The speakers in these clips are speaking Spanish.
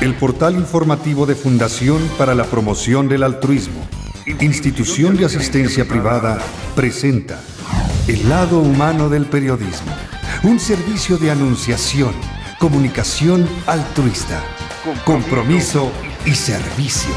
El portal informativo de Fundación para la Promoción del Altruismo, institución de asistencia privada, presenta El lado humano del periodismo, un servicio de anunciación, comunicación altruista, compromiso y servicio.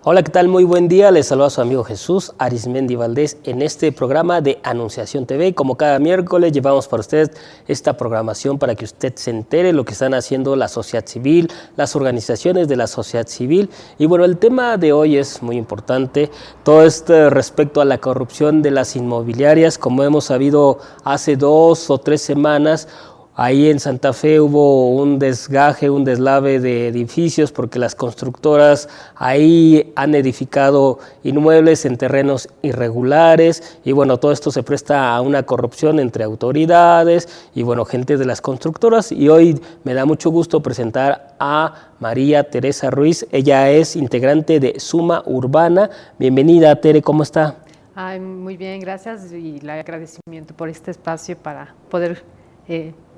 Hola, ¿qué tal? Muy buen día. Les saluda a su amigo Jesús Arismendi Valdés en este programa de Anunciación TV. Como cada miércoles llevamos para usted esta programación para que usted se entere lo que están haciendo la sociedad civil, las organizaciones de la sociedad civil. Y bueno, el tema de hoy es muy importante. Todo esto respecto a la corrupción de las inmobiliarias. Como hemos sabido hace 2 o 3 semanas, ahí en Santa Fe hubo un desgaje, un deslave de edificios porque las constructoras ahí han edificado inmuebles en terrenos irregulares y bueno, todo esto se presta a una corrupción entre autoridades y bueno, gente de las constructoras. Y hoy me da mucho gusto presentar a María Teresa Ruiz. Ella es integrante de Suma Urbana. Bienvenida, Tere, ¿cómo está? Ay, muy bien, gracias, y el agradecimiento por este espacio para poder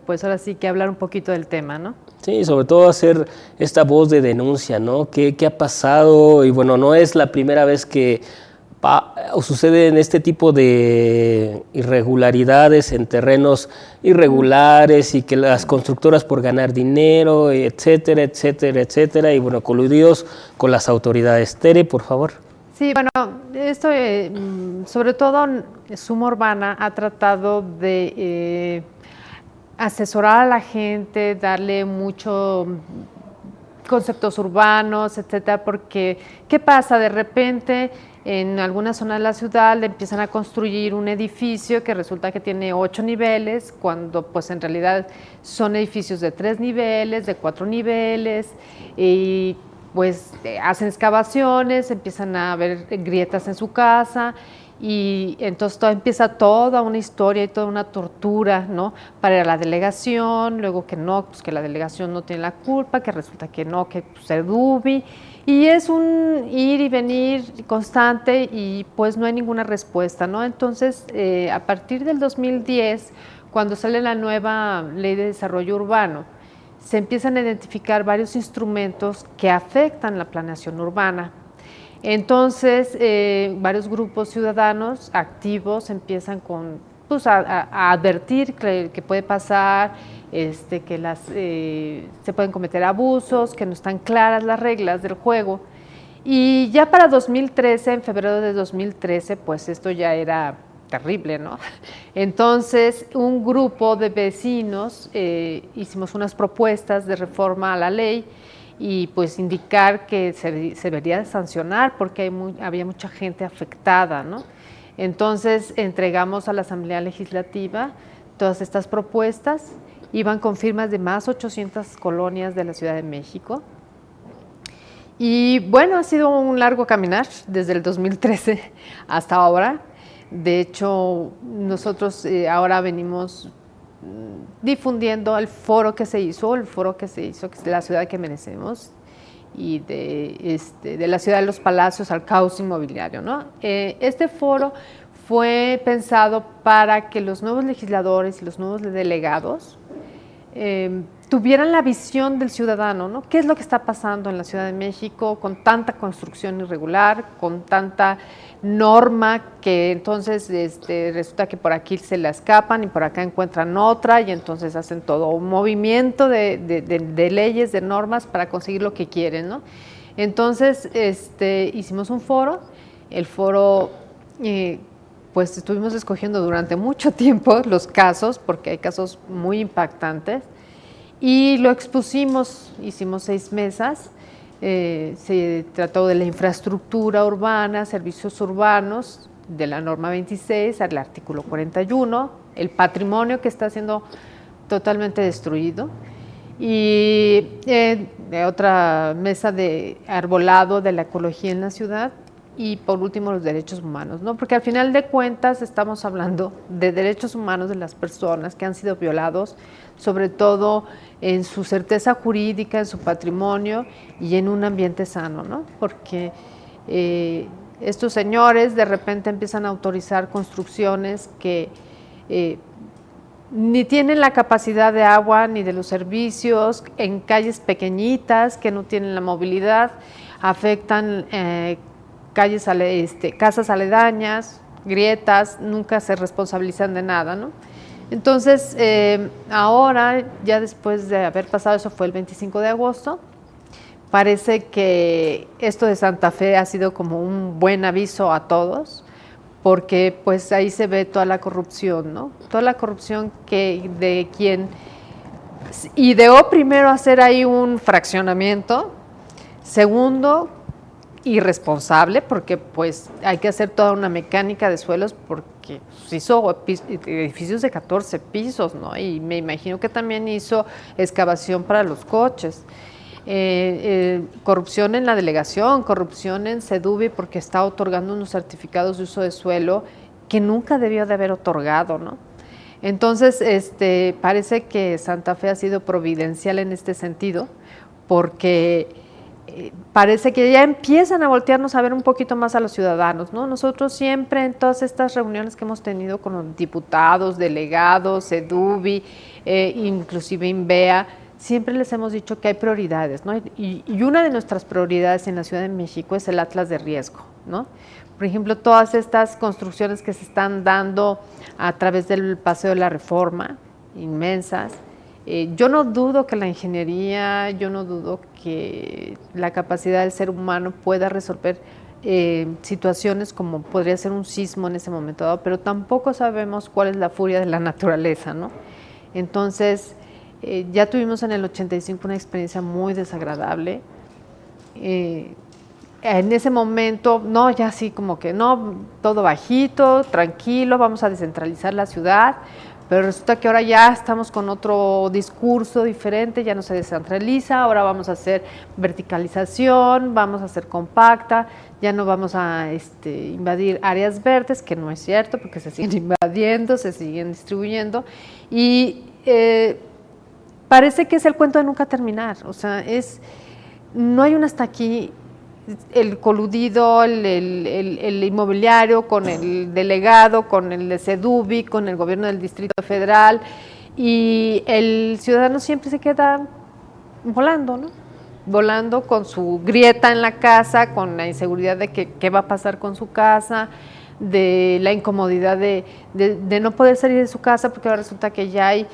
pues ahora sí que hablar un poquito del tema, ¿no? Sí, sobre todo hacer esta voz de denuncia, ¿no? ¿Qué ha pasado? Y bueno, no es la primera vez que suceden este tipo de irregularidades en terrenos irregulares y que las constructoras por ganar dinero, etcétera, etcétera, etcétera, y bueno, coludidos con las autoridades. Tere, por favor. Sí, bueno, esto sobre todo Suma Urbana ha tratado de asesorar a la gente, darle muchos conceptos urbanos, etcétera, porque ¿qué pasa? De repente en alguna zona de la ciudad le empiezan a construir un edificio que resulta que tiene 8 niveles, cuando pues en realidad son edificios de 3 niveles, de 4 niveles, y pues hacen excavaciones, empiezan a haber grietas en su casa, y entonces empieza toda una historia y toda una tortura, ¿no? Para la delegación, luego que no, pues que la delegación no tiene la culpa, que resulta que no, que pues, se dubi, y es un ir y venir constante y pues no hay ninguna respuesta, ¿no? Entonces, a partir del 2010, cuando sale la nueva Ley de Desarrollo Urbano, se empiezan a identificar varios instrumentos que afectan la planeación urbana. Entonces, varios grupos ciudadanos activos empiezan pues, a advertir que puede pasar, que se pueden cometer abusos, que no están claras las reglas del juego. Y ya para 2013, en febrero de 2013, pues esto ya era terrible, ¿no? Entonces, un grupo de vecinos hicimos unas propuestas de reforma a la ley y pues indicar que se debería sancionar porque había mucha gente afectada, ¿no? Entonces entregamos a la Asamblea Legislativa todas estas propuestas, iban con firmas de más 800 colonias de la Ciudad de México. Y bueno, ha sido un largo caminar desde el 2013 hasta ahora. De hecho, nosotros ahora venimos difundiendo el foro que se hizo, que es de la ciudad que merecemos, y de la ciudad de los palacios al caos inmobiliario, ¿no? Este foro fue pensado para que los nuevos legisladores y los nuevos delegados tuvieran la visión del ciudadano, ¿no? ¿Qué es lo que está pasando en la Ciudad de México con tanta construcción irregular, con tanta norma que entonces resulta que por aquí se la escapan y por acá encuentran otra y entonces hacen todo un movimiento de leyes, de normas para conseguir lo que quieren, ¿no? Entonces hicimos un foro, el foro pues estuvimos escogiendo durante mucho tiempo los casos porque hay casos muy impactantes y lo expusimos, hicimos 6 mesas. Se trató de la infraestructura urbana, servicios urbanos, de la norma 26 al artículo 41, el patrimonio que está siendo totalmente destruido y otra mesa de arbolado de la ecología en la ciudad y por último los derechos humanos, ¿no? Porque al final de cuentas estamos hablando de derechos humanos de las personas que han sido violados, sobre todo en su certeza jurídica, en su patrimonio y en un ambiente sano, ¿no? Porque estos señores de repente empiezan a autorizar construcciones que ni tienen la capacidad de agua ni de los servicios, en calles pequeñitas que no tienen la movilidad, afectan casas aledañas, grietas, nunca se responsabilizan de nada, ¿no? Entonces, ahora, ya después de haber pasado, eso fue el 25 de agosto, parece que esto de Santa Fe ha sido como un buen aviso a todos, porque pues ahí se ve toda la corrupción, ¿no? Toda la corrupción de quien ideó primero hacer ahí un fraccionamiento, segundo, irresponsable, porque pues hay que hacer toda una mecánica de suelos, porque hizo edificios de 14 pisos, ¿no? Y me imagino que también hizo excavación para los coches. Corrupción en la delegación, corrupción en Sedubi, porque está otorgando unos certificados de uso de suelo que nunca debió de haber otorgado, ¿no? Entonces, parece que Santa Fe ha sido providencial en este sentido, porque parece que ya empiezan a voltearnos a ver un poquito más a los ciudadanos, ¿no? Nosotros siempre en todas estas reuniones que hemos tenido con los diputados, delegados, Sedubi, inclusive INVEA, siempre les hemos dicho que hay prioridades, ¿no? Y una de nuestras prioridades en la Ciudad de México es el Atlas de Riesgo, ¿no? Por ejemplo, todas estas construcciones que se están dando a través del Paseo de la Reforma, inmensas. Yo no dudo que la ingeniería, yo no dudo que la capacidad del ser humano pueda resolver situaciones como podría ser un sismo en ese momento dado, pero tampoco sabemos cuál es la furia de la naturaleza, ¿no? Entonces, ya tuvimos en el 85 una experiencia muy desagradable. En ese momento, no, ya así como que no, todo bajito, tranquilo, vamos a descentralizar la ciudad, pero resulta que ahora ya estamos con otro discurso diferente, ya no se descentraliza, ahora vamos a hacer verticalización, vamos a hacer compacta, ya no vamos a invadir áreas verdes, que no es cierto, porque se siguen invadiendo, se siguen distribuyendo, y parece que es el cuento de nunca terminar, o sea, no hay un hasta aquí. El coludido, el inmobiliario con el delegado, con el de Sedubi, con el gobierno del Distrito Federal, y el ciudadano siempre se queda volando, ¿no? Volando con su grieta en la casa, con la inseguridad de que qué va a pasar con su casa, de la incomodidad de no poder salir de su casa porque ahora resulta que ya hay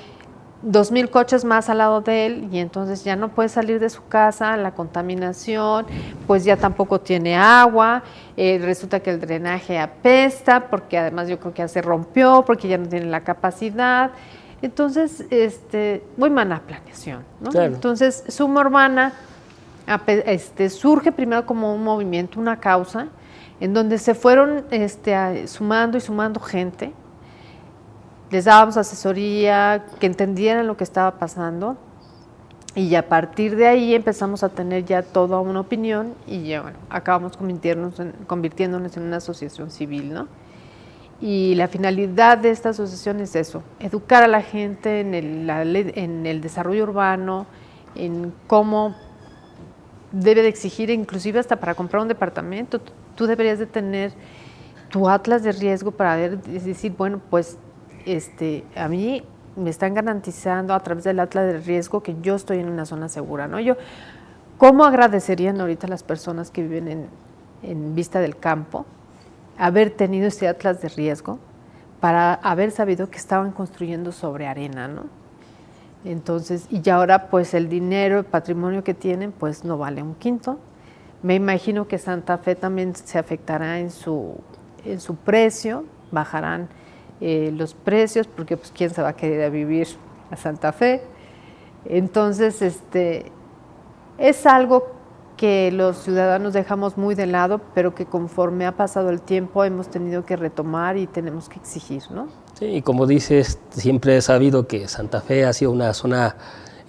2,000 coches más al lado de él y entonces ya no puede salir de su casa, la contaminación, pues ya tampoco tiene agua, resulta que el drenaje apesta porque además yo creo que ya se rompió, porque ya no tiene la capacidad. Entonces, muy mala planeación, ¿no? Claro. Entonces, Suma Urbana surge primero como un movimiento, una causa, en donde se fueron sumando y sumando gente. Les dábamos asesoría, que entendieran lo que estaba pasando y a partir de ahí empezamos a tener ya toda una opinión y ya, bueno, acabamos convirtiéndonos en una asociación civil, ¿no? Y la finalidad de esta asociación es eso, educar a la gente en el desarrollo urbano, en cómo debe de exigir, inclusive hasta para comprar un departamento, tú deberías de tener tu atlas de riesgo para decir, bueno, pues a mí me están garantizando a través del atlas de riesgo que yo estoy en una zona segura, ¿no? ¿Cómo agradecerían ahorita las personas que viven en Vista del Campo haber tenido este atlas de riesgo para haber sabido que estaban construyendo sobre arena, ¿no? Entonces, y ahora pues el dinero, el patrimonio que tienen, pues no vale un quinto. Me imagino que Santa Fe también se afectará en su precio, bajarán los precios, porque pues quién se va a querer vivir a Santa Fe. Entonces, es algo que los ciudadanos dejamos muy de lado, pero que conforme ha pasado el tiempo hemos tenido que retomar y tenemos que exigir, ¿no? Sí, y como dices, siempre he sabido que Santa Fe ha sido una zona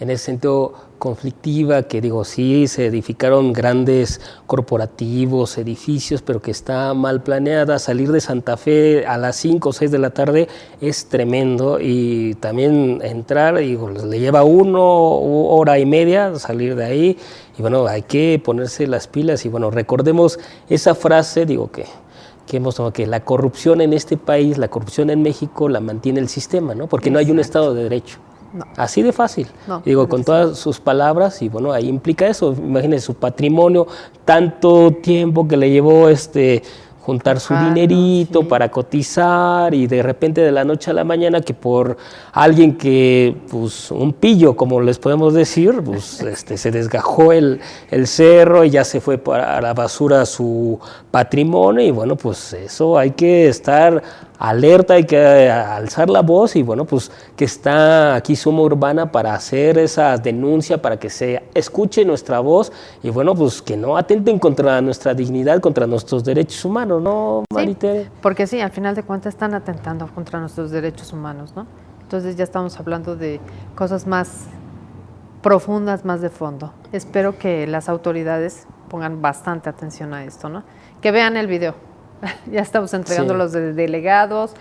en ese sentido conflictiva, que digo, sí, se edificaron grandes corporativos, edificios, pero que está mal planeada. Salir de Santa Fe a las 5 o 6 de la tarde es tremendo y también entrar, digo, le lleva 1 hora y media salir de ahí y bueno, hay que ponerse las pilas y bueno, recordemos esa frase, digo que que hemos tomado, que la corrupción en este país, la corrupción en México la mantiene el sistema, ¿no? Porque no hay un Estado de Derecho. No. Así de fácil. No, Digo, con todas sus palabras, y bueno, ahí implica eso. Imagínense su patrimonio, tanto tiempo que le llevó juntar su dinerito sí, para cotizar, y de repente de la noche a la mañana que por alguien que, pues un pillo, como les podemos decir, pues se desgajó el cerro y ya se fue para la basura su patrimonio, y bueno, pues eso hay que estar alerta, hay que alzar la voz, y bueno, pues que está aquí Suma Urbana para hacer esa denuncia, para que se escuche nuestra voz, y bueno, pues que no atenten contra nuestra dignidad, contra nuestros derechos humanos, ¿no, Maritere? Sí, porque sí, al final de cuentas están atentando contra nuestros derechos humanos, ¿no? Entonces ya estamos hablando de cosas más profundas, más de fondo. Espero que las autoridades pongan bastante atención a esto, ¿no? Que vean el video. Ya estamos entregando los delegados,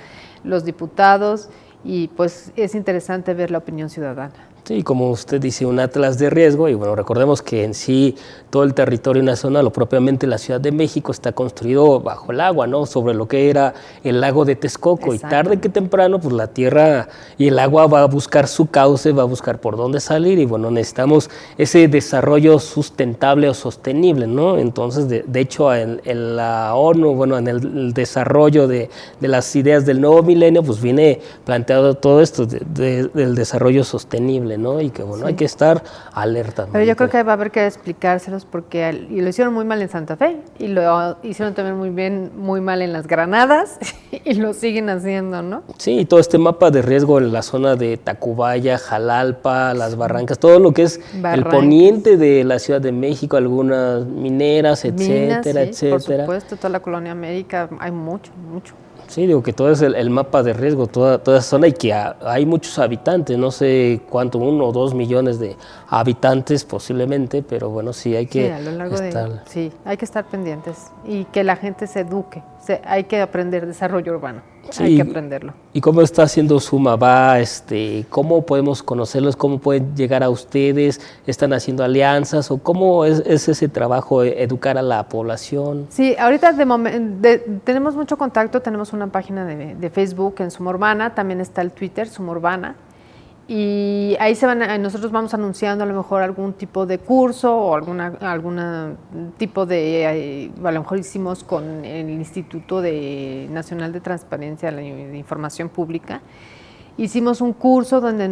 los diputados, y pues es interesante ver la opinión ciudadana. Sí, como usted dice, un atlas de riesgo, y bueno, recordemos que en sí todo el territorio nacional, o propiamente la Ciudad de México, está construido bajo el agua, ¿no? Sobre lo que era el lago de Texcoco, y tarde que temprano, pues la tierra y el agua va a buscar su cauce, va a buscar por dónde salir, y bueno, necesitamos ese desarrollo sustentable o sostenible, ¿no? Entonces, de hecho, en la ONU, bueno, en el desarrollo de las ideas del nuevo milenio, pues viene planteado todo esto del desarrollo sostenible, ¿no? Y que bueno, hay que estar alerta, ¿no? Pero yo creo que va a haber que explicárselos, porque y lo hicieron muy mal en Santa Fe, y lo hicieron también muy mal en Las Granadas, y lo siguen haciendo, ¿no? Sí, todo este mapa de riesgo en la zona de Tacubaya, Jalalpa, Las Barrancas, todo lo que es el poniente de la Ciudad de México, algunas mineras, etcétera, etcétera. Por supuesto, toda la Colonia América, hay mucho. Sí, digo que todo es el mapa de riesgo, toda esa zona, y que hay muchos habitantes, no sé cuánto, 1 o 2 millones de habitantes posiblemente, pero bueno, sí hay que hay que estar pendientes, y que la gente se eduque, hay que aprender desarrollo urbano, sí, hay que aprenderlo. ¿Y cómo está haciendo Suma? ¿Cómo podemos conocerlos? ¿Cómo pueden llegar a ustedes? ¿Están haciendo alianzas? ¿O cómo es ese trabajo, educar a la población? Sí, ahorita tenemos mucho contacto, tenemos una página de Facebook en Suma Urbana, también está el Twitter, Suma Urbana, y ahí nosotros vamos anunciando a lo mejor algún tipo de curso o alguna tipo de, a lo mejor hicimos con el Instituto Nacional de Transparencia de Información Pública. Hicimos un curso donde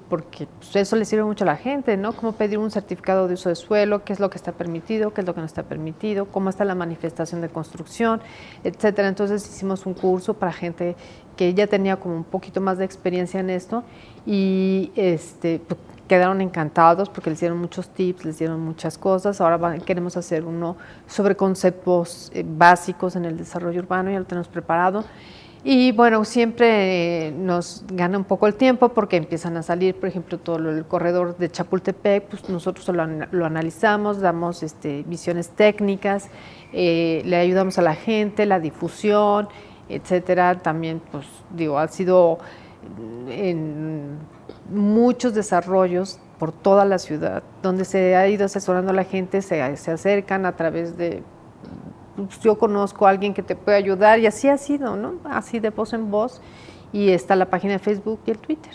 porque pues eso le sirve mucho a la gente, ¿no? Cómo pedir un certificado de uso de suelo, qué es lo que está permitido, qué es lo que no está permitido, cómo está la manifestación de construcción, etcétera. Entonces hicimos un curso para gente que ya tenía como un poquito más de experiencia en esto, y pues, quedaron encantados porque les dieron muchos tips, les dieron muchas cosas. Ahora queremos hacer uno sobre conceptos básicos en el desarrollo urbano, ya lo tenemos preparado. Y bueno, siempre nos gana un poco el tiempo porque empiezan a salir, por ejemplo, todo el corredor de Chapultepec, pues nosotros lo analizamos, damos visiones técnicas, le ayudamos a la gente, la difusión, etcétera. También, pues digo, ha sido en muchos desarrollos por toda la ciudad, donde se ha ido asesorando a la gente, se acercan a través de... Yo conozco a alguien que te puede ayudar, y así ha sido, ¿no? Así de voz en voz, y está la página de Facebook y el Twitter.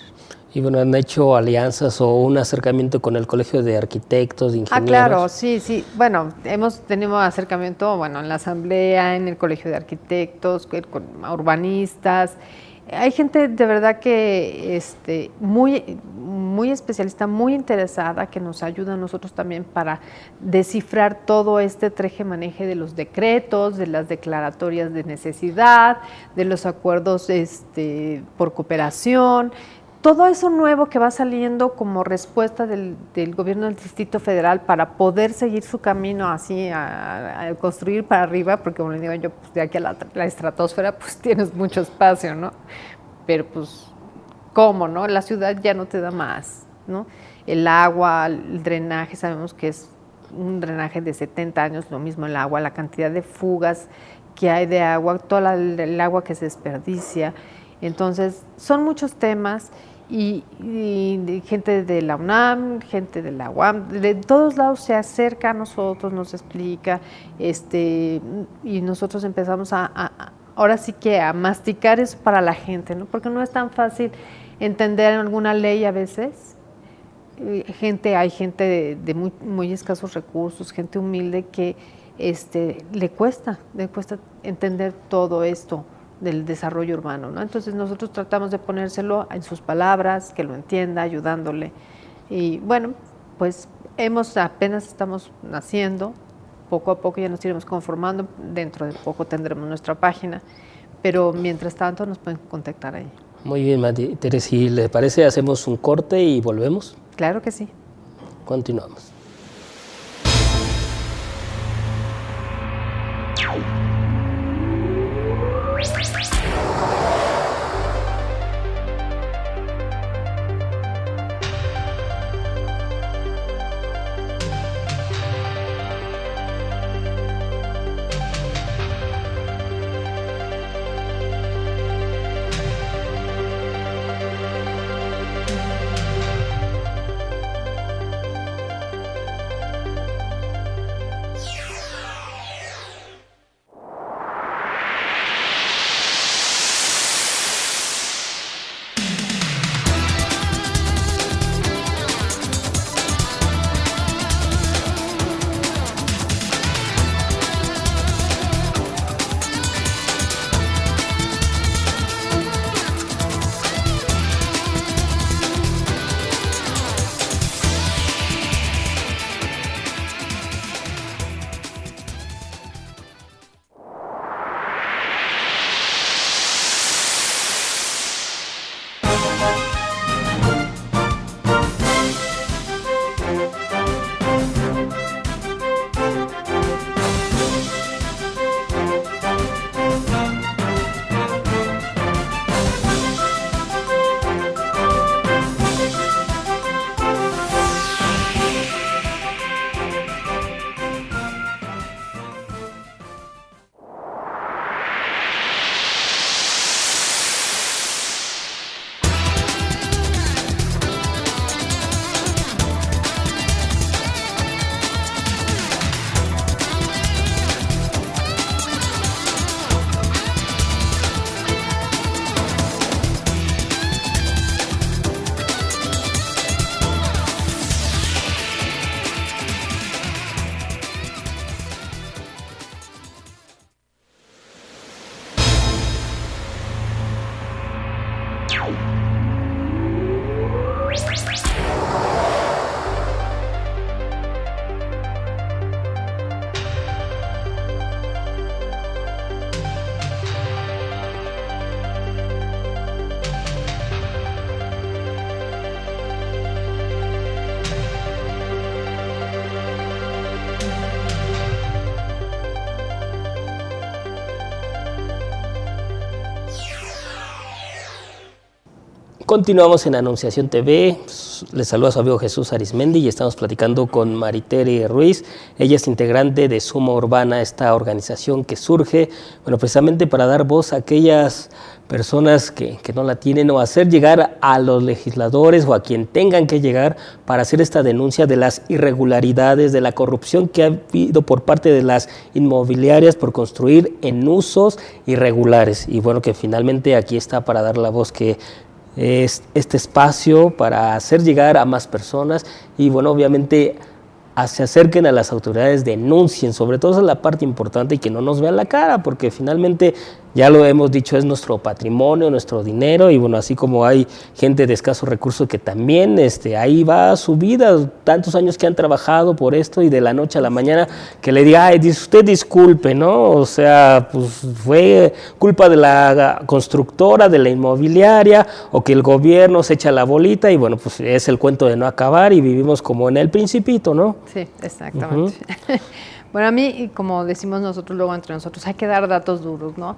Y bueno, ¿han hecho alianzas o un acercamiento con el Colegio de Arquitectos, de Ingenieros? Claro, sí. Bueno, hemos tenido acercamiento, en la Asamblea, en el Colegio de Arquitectos, con urbanistas. Hay gente de verdad que muy especialista, muy interesada, que nos ayuda a nosotros también para descifrar todo este teje-maneje de los decretos, de las declaratorias de necesidad, de los acuerdos por cooperación. Todo eso nuevo que va saliendo como respuesta del gobierno del Distrito Federal para poder seguir su camino así a construir para arriba, porque como les digo yo, pues de aquí a la estratosfera pues tienes mucho espacio, ¿no? Pero pues, ¿cómo, no? La ciudad ya no te da más, ¿no? El agua, el drenaje, sabemos que es un drenaje de 70 años, lo mismo el agua, la cantidad de fugas que hay de agua, toda el agua que se desperdicia. Entonces, son muchos temas. y de gente de la UNAM, gente de la UAM, de todos lados se acerca a nosotros, nos explica, y nosotros empezamos ahora sí que a masticar eso para la gente, ¿no? Porque no es tan fácil entender alguna ley a veces. Hay gente de muy, muy escasos recursos, gente humilde que le cuesta entender todo esto del desarrollo urbano, ¿no? Entonces nosotros tratamos de ponérselo en sus palabras, que lo entienda, ayudándole. Y bueno, pues apenas estamos naciendo, poco a poco ya nos iremos conformando, dentro de poco tendremos nuestra página, pero mientras tanto nos pueden contactar ahí. Muy bien, María Teresa, si le parece hacemos un corte y volvemos. Claro que sí. Continuamos. Continuamos en Anunciación TV, les saluda su amigo Jesús Arismendi y estamos platicando con Maritere Ruiz. Ella es integrante de Suma Urbana, esta organización que surge, bueno, precisamente para dar voz a aquellas personas que no la tienen o hacer llegar a los legisladores o a quien tengan que llegar para hacer esta denuncia de las irregularidades, de la corrupción que ha habido por parte de las inmobiliarias por construir en usos irregulares. Y bueno, que finalmente aquí está para dar la voz que es este espacio para hacer llegar a más personas y bueno, obviamente se acerquen a las autoridades, denuncien, sobre todo esa es la parte importante y que no nos vean la cara, porque finalmente, ya lo hemos dicho, es nuestro patrimonio, nuestro dinero y bueno, así como hay gente de escasos recursos que también ahí va su vida, tantos años que han trabajado por esto y de la noche a la mañana que le diga, ay, usted disculpe, ¿no? O sea, pues fue culpa de la constructora, de la inmobiliaria o que el gobierno se echa la bolita y bueno, pues es el cuento de no acabar y vivimos como en El Principito, ¿no? Sí, exactamente. Bueno, a mí, como decimos nosotros luego entre nosotros, hay que dar datos duros, ¿no?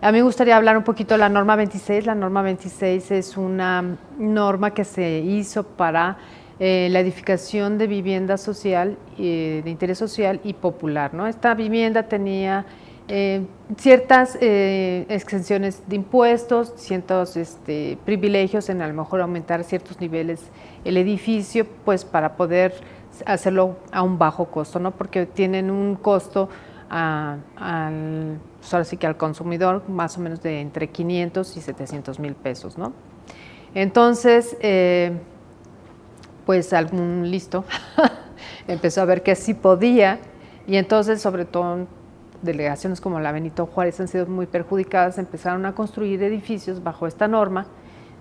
A mí me gustaría hablar un poquito de la norma 26. La norma 26 es una norma que se hizo para la edificación de vivienda social, de interés social y popular, ¿no? Esta vivienda tenía ciertas exenciones de impuestos, ciertos privilegios en a lo mejor aumentar ciertos niveles el edificio, pues para poder hacerlo a un bajo costo, ¿no? Porque tienen un costo pues ahora sí que al consumidor más o menos de entre 500 y 700 mil pesos, ¿no? Entonces, pues algún listo empezó a ver que sí podía, y entonces sobre todo delegaciones como la Benito Juárez han sido muy perjudicadas, empezaron a construir edificios bajo esta norma.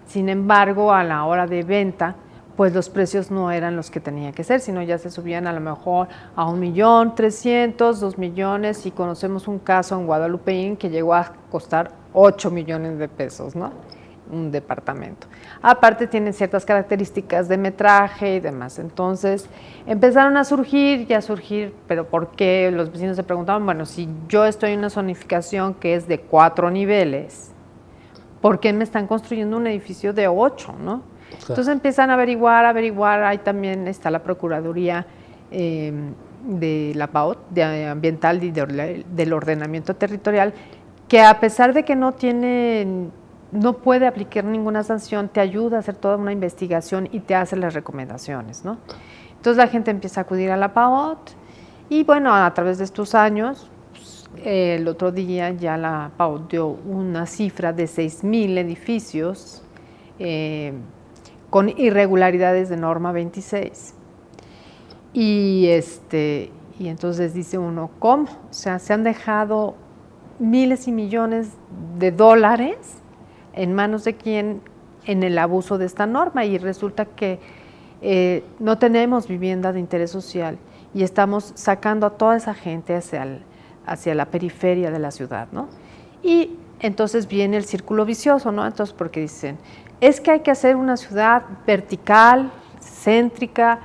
Sin embargo, a la hora de venta, pues los precios no eran los que tenían que ser, sino ya se subían a lo mejor a 1.300.000, 2 millones, y conocemos un caso en Guadalupeín que llegó a costar 8 millones de pesos, ¿no? Un departamento. Aparte tienen ciertas características de metraje y demás. Entonces empezaron a surgir, pero ¿por qué? Los vecinos se preguntaban, bueno, si yo estoy en una zonificación que es de 4 niveles, ¿por qué me están construyendo un edificio de 8, no? Claro. Entonces empiezan a averiguar, ahí también está la Procuraduría de la PAOT, de Ambiental y del Ordenamiento Territorial, que a pesar de que no puede aplicar ninguna sanción, te ayuda a hacer toda una investigación y te hace las recomendaciones, ¿no? Entonces la gente empieza a acudir a la PAOT y bueno, a través de estos años, pues, el otro día ya la PAOT dio una cifra de 6,000 edificios con irregularidades de norma 26. Y entonces dice uno, ¿cómo? O sea, se han dejado miles y millones de dólares en manos de quién en el abuso de esta norma, y resulta que no tenemos vivienda de interés social y estamos sacando a toda esa gente hacia la periferia de la ciudad, ¿no? Y entonces viene el círculo vicioso, ¿no? Entonces, porque dicen, es que hay que hacer una ciudad vertical, céntrica,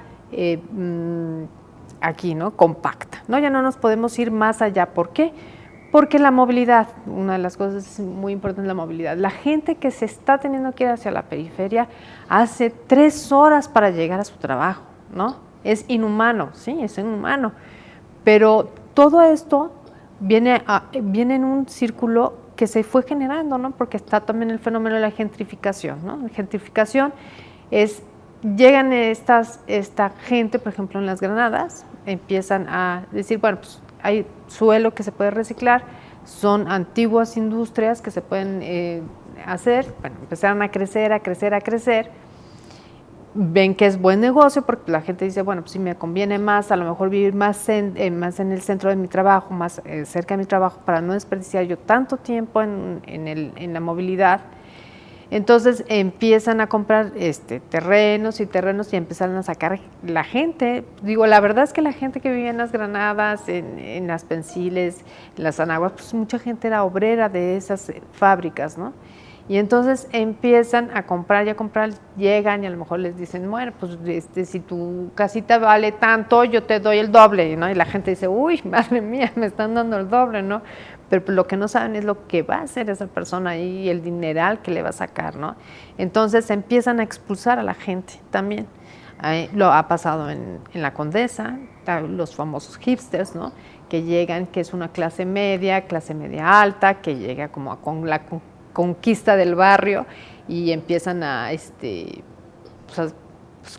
aquí, ¿no? Compacta, ¿no? Ya no nos podemos ir más allá. ¿Por qué? Porque la movilidad, una de las cosas muy importantes es la movilidad. La gente que se está teniendo que ir hacia la periferia hace 3 horas para llegar a su trabajo, ¿no? Es inhumano, sí, es inhumano. Pero todo esto viene en un círculo que se fue generando, ¿no? Porque está también el fenómeno de la gentrificación, ¿no? La gentrificación es, llegan esta gente, por ejemplo, en las Granadas, empiezan a decir, bueno, pues hay suelo que se puede reciclar, son antiguas industrias que se pueden hacer, bueno, empezaron a crecer, ven que es buen negocio porque la gente dice, bueno, pues si me conviene más, a lo mejor vivir más en el centro de mi trabajo, más cerca de mi trabajo, para no desperdiciar yo tanto tiempo en la movilidad. Entonces empiezan a comprar terrenos y empiezan a sacar la gente. Digo, la verdad es que la gente que vivía en las Granadas, en las Pensiles, en las Anaguas, pues mucha gente era obrera de esas fábricas, ¿no? Y entonces empiezan a comprar, llegan y a lo mejor les dicen, bueno, pues si tu casita vale tanto, yo te doy el doble, ¿no? Y la gente dice, uy, madre mía, me están dando el doble, ¿no? Pero lo que no saben es lo que va a hacer esa persona ahí y el dineral que le va a sacar, ¿no? Entonces empiezan a expulsar a la gente también. Lo ha pasado en la Condesa, los famosos hipsters, ¿no? Que llegan, que es una clase media alta, que llega como con la conquista del barrio y empiezan pues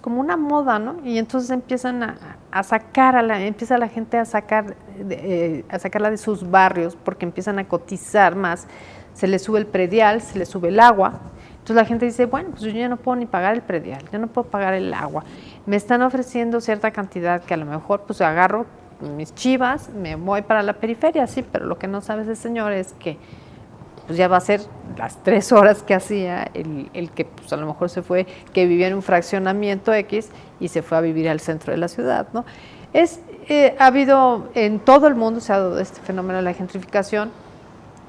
como una moda, ¿no? Y entonces empiezan a sacar empieza la gente a sacarla de sus barrios porque empiezan a cotizar más, se les sube el predial, se les sube el agua. Entonces la gente dice, bueno, pues yo ya no puedo ni pagar el predial, ya no puedo pagar el agua. Me están ofreciendo cierta cantidad que a lo mejor pues agarro mis chivas, me voy para la periferia, sí, pero lo que no sabe ese señor es que pues ya va a ser las 3 horas que hacía el que pues a lo mejor que vivía en un fraccionamiento X y se fue a vivir al centro de la ciudad, ¿no? Ha habido, en todo el mundo se ha dado este fenómeno de la gentrificación.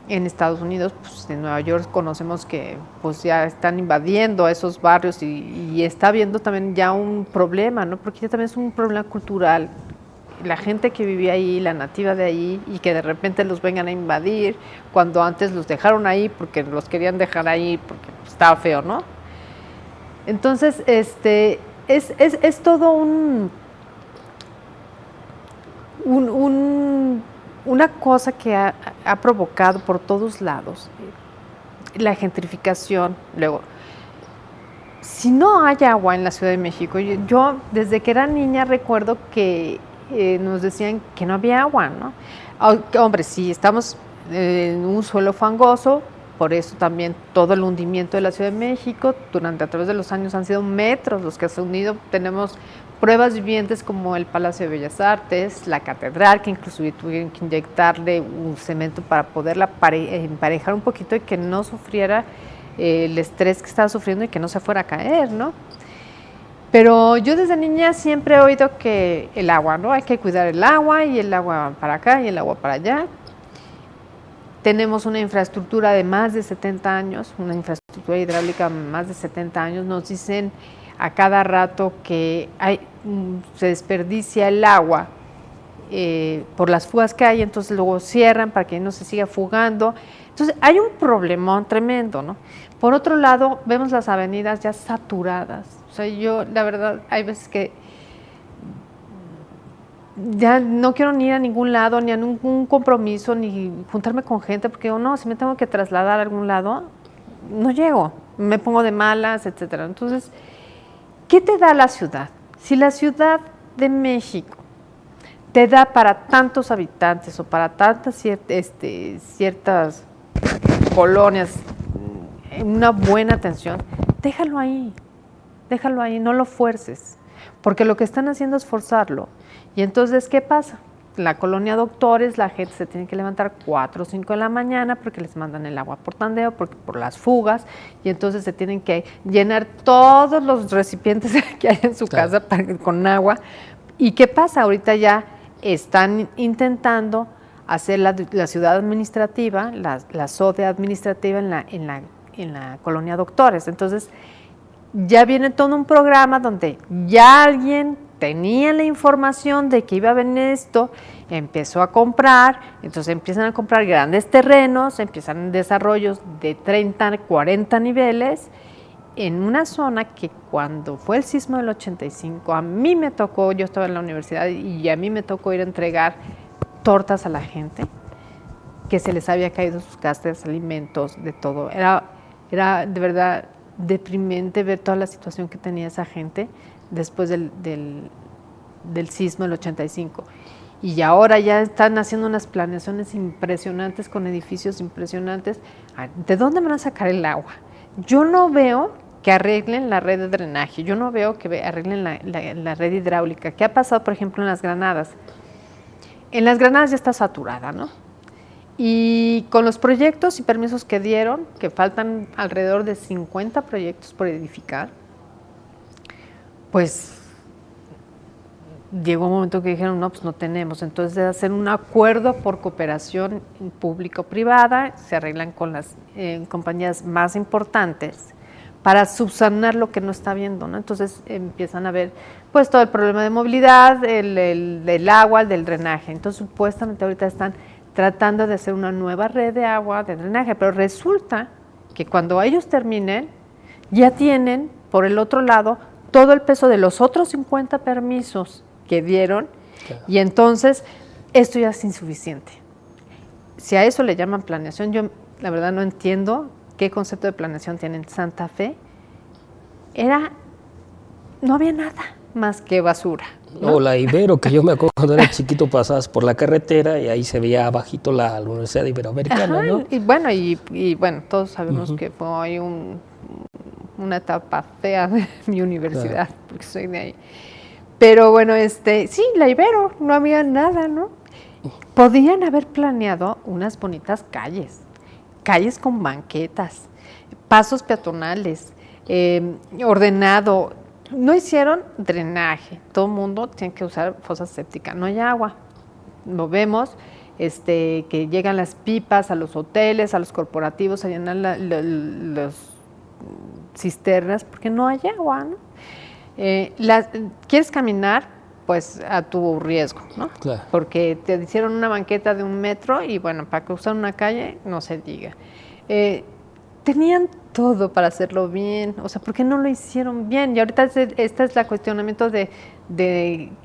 En Estados Unidos, pues en Nueva York conocemos que pues ya están invadiendo esos barrios y está habiendo también ya un problema, ¿no? Porque ya también es un problema cultural. La gente que vivía ahí, la nativa de ahí, y que de repente los vengan a invadir, cuando antes los dejaron ahí porque los querían dejar ahí porque estaba feo, ¿no? Entonces, es todo una cosa que ha provocado por todos lados la gentrificación. Luego, si no hay agua en la Ciudad de México, yo desde que era niña recuerdo que nos decían que no había agua, ¿no? Hombre, sí, estamos en un suelo fangoso, por eso también todo el hundimiento de la Ciudad de México, a través de los años han sido metros los que se han hundido. Tenemos pruebas vivientes como el Palacio de Bellas Artes, la Catedral, que incluso tuvieron que inyectarle un cemento para poderla emparejar un poquito y que no sufriera el estrés que estaba sufriendo y que no se fuera a caer, ¿no? Pero yo desde niña siempre he oído que el agua, ¿no? Hay que cuidar el agua, y el agua para acá y el agua para allá. Tenemos una infraestructura de más de 70 años, una infraestructura hidráulica de más de 70 años. Nos dicen a cada rato que se desperdicia el agua por las fugas que hay, entonces luego cierran para que no se siga fugando. Entonces hay un problemón tremendo, ¿no? Por otro lado, vemos las avenidas ya saturadas. O sea, yo la verdad hay veces que ya no quiero ni ir a ningún lado, ni a ningún compromiso, ni juntarme con gente, porque no, si me tengo que trasladar a algún lado, no llego, me pongo de malas, etcétera. Entonces, ¿qué te da la ciudad? Si la Ciudad de México te da para tantos habitantes o para tantas ciertas colonias una buena atención, déjalo ahí, no lo fuerces, porque lo que están haciendo es forzarlo. Y entonces, ¿qué pasa? La colonia Doctores, la gente se tiene que levantar 4 o 5 de la mañana porque les mandan el agua por tandeo, por las fugas, y entonces se tienen que llenar todos los recipientes que hay en su casa con agua. ¿Y qué pasa? Ahorita ya están intentando hacer la ciudad administrativa, la SODE administrativa en la colonia Doctores. Entonces, ya viene todo un programa donde ya alguien tenía la información de que iba a venir esto, empezó a comprar, entonces empiezan a comprar grandes terrenos, empiezan desarrollos de 30, 40 niveles, en una zona que cuando fue el sismo del 85, a mí me tocó, yo estaba en la universidad y a mí me tocó ir a entregar tortas a la gente, que se les había caído sus casas, alimentos, de todo. Era de verdad deprimente ver toda la situación que tenía esa gente después del sismo del 85. Y ahora ya están haciendo unas planeaciones impresionantes con edificios impresionantes. ¿De dónde van a sacar el agua? Yo no veo que arreglen la red de drenaje, yo no veo que arreglen la red hidráulica. ¿Qué ha pasado, por ejemplo, en Las Granadas? En Las Granadas ya está saturada, ¿no? Y con los proyectos y permisos que dieron, que faltan alrededor de 50 proyectos por edificar, pues llegó un momento que dijeron, no, pues no tenemos. Entonces, de hacer un acuerdo por cooperación público-privada, se arreglan con las compañías más importantes para subsanar lo que no está viendo, ¿no? Entonces, empiezan a ver, pues, todo el problema de movilidad, del agua, el del drenaje. Entonces, supuestamente ahorita están tratando de hacer una nueva red de agua, de drenaje, pero resulta que cuando ellos terminen, ya tienen, por el otro lado, todo el peso de los otros 50 permisos que dieron, claro. Y entonces esto ya es insuficiente. Si a eso le llaman planeación, yo la verdad no entiendo qué concepto de planeación tiene en Santa Fe. No había nada más que basura, ¿no? O la Ibero, que yo me acuerdo cuando era chiquito, pasabas por la carretera y ahí se veía abajito la Universidad Iberoamericana. Ajá, ¿no? Y bueno, todos sabemos que fue una etapa fea de mi universidad, claro, porque soy de ahí. Pero bueno, sí, la Ibero, no había nada, ¿no? Podían haber planeado unas bonitas calles con banquetas, pasos peatonales, ordenado. No hicieron drenaje, todo el mundo tiene que usar fosa séptica, no hay agua. Lo vemos, que llegan las pipas a los hoteles, a los corporativos a llenar las cisternas porque no hay agua, ¿no? ¿Quieres caminar? Pues a tu riesgo, ¿no? Claro. Porque te hicieron una banqueta de 1 metro y bueno, para cruzar una calle, no se diga. Tenían todo para hacerlo bien, o sea, ¿por qué no lo hicieron bien? Y ahorita este es el cuestionamiento de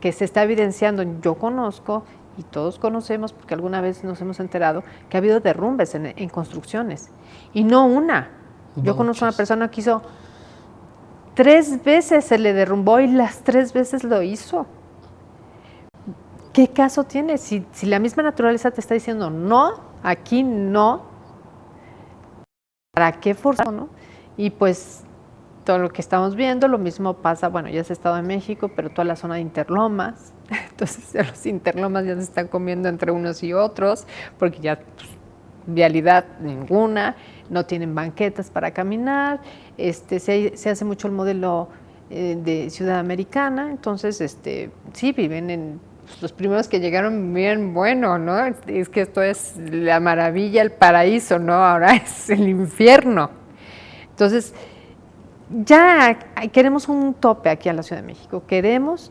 que se está evidenciando. Yo conozco y todos conocemos, porque alguna vez nos hemos enterado, que ha habido derrumbes en construcciones, y no una. Yo conozco a una persona que hizo 3 veces, se le derrumbó y las 3 veces lo hizo. ¿Qué caso tiene? Si la misma naturaleza te está diciendo no, aquí no, ¿para qué forzar, no? Y pues todo lo que estamos viendo, lo mismo pasa, bueno, ya es Estado de México, pero toda la zona de Interlomas, entonces los Interlomas ya se están comiendo entre unos y otros, porque ya pues, vialidad ninguna, no tienen banquetas para caminar, se hace mucho el modelo de ciudad americana, entonces sí viven en, pues, los primeros que llegaron bien bueno, ¿no? Es que esto es la maravilla, el paraíso, ¿no? Ahora es el infierno. Entonces, ya queremos un tope aquí en la Ciudad de México.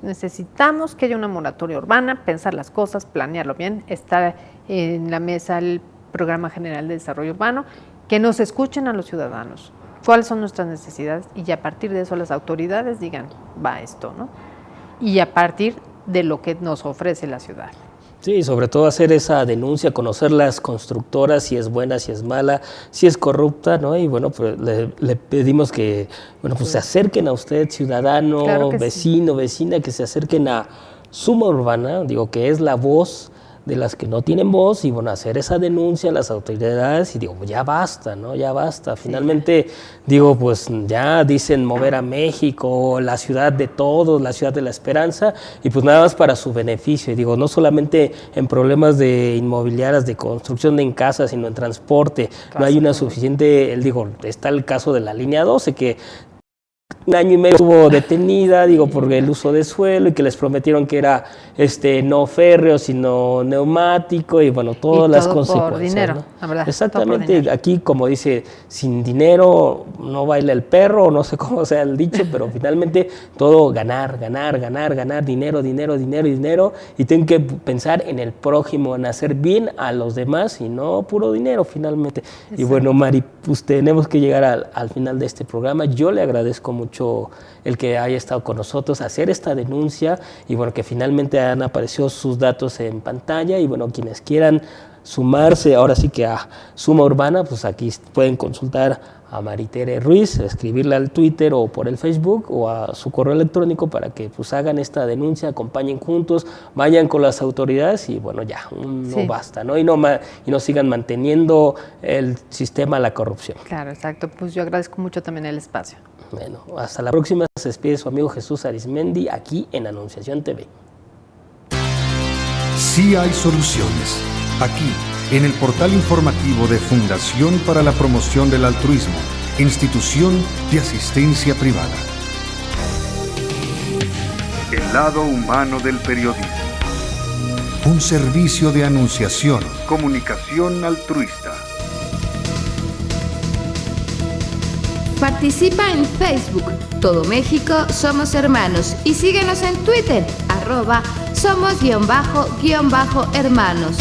Necesitamos que haya una moratoria urbana, pensar las cosas, planearlo bien, estar en la mesa el Programa General de Desarrollo Urbano, que nos escuchen a los ciudadanos, cuáles son nuestras necesidades y a partir de eso las autoridades digan, va esto, ¿no? Y a partir de lo que nos ofrece la ciudad. Sí, sobre todo hacer esa denuncia, conocer las constructoras, si es buena, si es mala, si es corrupta, ¿no? Y bueno, pues le pedimos que, bueno, pues se acerquen a usted, ciudadano, claro vecino, sí, vecina, que se acerquen a Suma Urbana, digo, que es la voz de las que no tienen voz, y bueno, hacer esa denuncia a las autoridades, y digo, ya basta, ¿no? Ya basta. Finalmente, sí, digo, pues ya dicen mover a México, la ciudad de todos, la ciudad de la esperanza, y pues nada más para su beneficio. Y digo, no solamente en problemas de inmobiliarias, de construcción en casas, sino en transporte. No hay una suficiente, digo, está el caso de la línea 12, que 1 año y medio estuvo detenida, digo, por el uso de suelo, y que les prometieron que era no férreo, sino neumático, y bueno, todas las consecuencias. Por dinero, ¿no? La verdad. Exactamente, aquí como dice, sin dinero no baila el perro, no sé cómo sea el dicho, pero finalmente todo ganar, dinero, y tienen que pensar en el prójimo, en hacer bien a los demás y no puro dinero finalmente. Exacto. Y bueno, Mari, pues tenemos que llegar al final de este programa. Yo le agradezco mucho el que haya estado con nosotros, hacer esta denuncia, y bueno, que finalmente han aparecido sus datos en pantalla, y bueno, quienes quieran sumarse ahora sí que a Suma Urbana, pues aquí pueden consultar a Maritere Ruiz, escribirle al Twitter o por el Facebook o a su correo electrónico para que pues hagan esta denuncia, acompañen juntos, vayan con las autoridades, y bueno, ya, no basta, ¿no? Y no sigan manteniendo el sistema, la corrupción. Claro, exacto. Pues yo agradezco mucho también el espacio. Bueno, hasta la próxima. Se despide su amigo Jesús Arismendi aquí en Anunciación TV. Sí hay soluciones. Aquí, en el portal informativo de Fundación para la Promoción del Altruismo, Institución de Asistencia Privada. El lado humano del periodismo. Un servicio de anunciación, comunicación altruista. Participa en Facebook, Todo México Somos Hermanos, y síguenos en Twitter, @somos_hermanos.